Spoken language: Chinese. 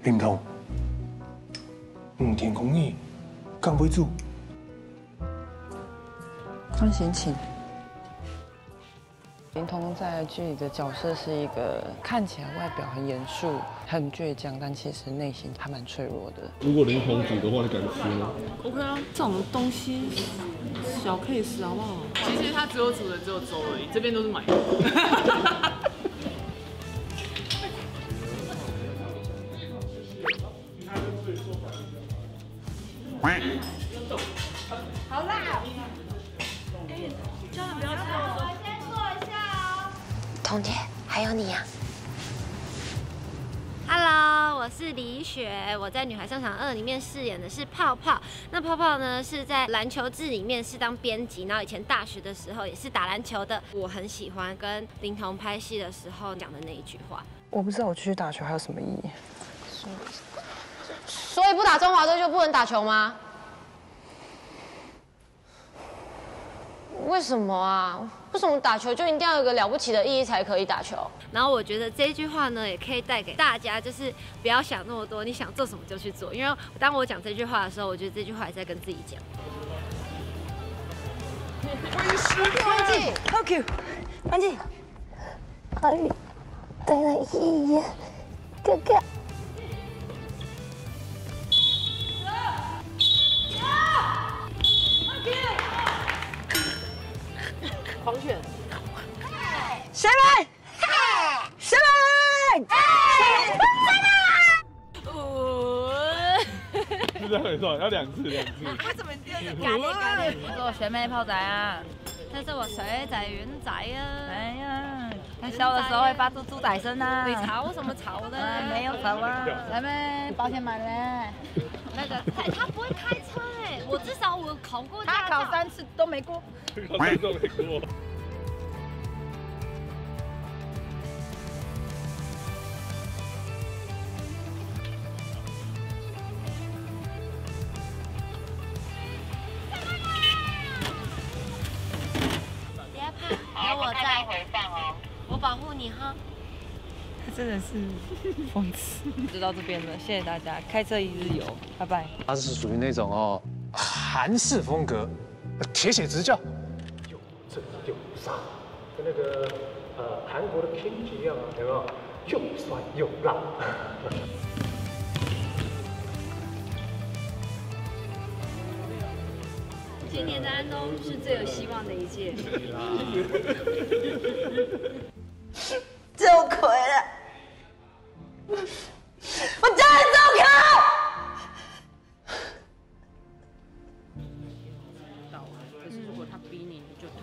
林彤，天空你讲不住。看心情。林彤在剧里的角色是一个看起来外表很严肃、很倔强，但其实内心还蛮脆弱的。如果林彤煮的话，你敢吃吗 ？OK 啊，这种东西小 case 好不好？其实他只有煮的只有粥而已，这边都是买的。好辣！千万不要吃我先坐一下哦。彤姐，还有你呀、Hello， 我是李雪，我在《女孩商场2》里面饰演的是泡泡。那泡泡呢是在篮球志里面是当编辑，然后以前大学的时候也是打篮球的。我很喜欢跟林彤拍戏的时候讲的那一句话。我不知道我继续打球还有什么意义。所以不打中华队就不能打球吗？为什么啊？为什么打球就一定要有个了不起的意义才可以打球？然后我觉得这句话呢，也可以带给大家，就是不要想那么多，你想做什么就去做。因为当我讲这句话的时候，我觉得这句话也在跟自己讲。安静，好 Q， 安静。好，再来一眼，哥哥。狂犬。谁来？谁来？是这样没错，要2次。为什么这样？咖喱，是我学妹泡仔啊，这是我水仔圆仔啊！哎呀，他笑的时候会发出猪仔声啊。你吵什么吵的？没有吵啊。学妹，保险买了。那个他不会开车哎，我至少我考过驾照。他考3次都没过。考3次都没过。别怕，有我在，我保护你哈。他真的是讽刺。就到这边了，谢谢大家，开车一日游，拜拜。他是属于那种韩式风格，铁血直教，有正有杀，跟那个韩国的 King 一样啊，有没有？又酸又辣。今年的安东是最有希望的一届。就亏了，我叫你走开！可是如果他逼你，你就退。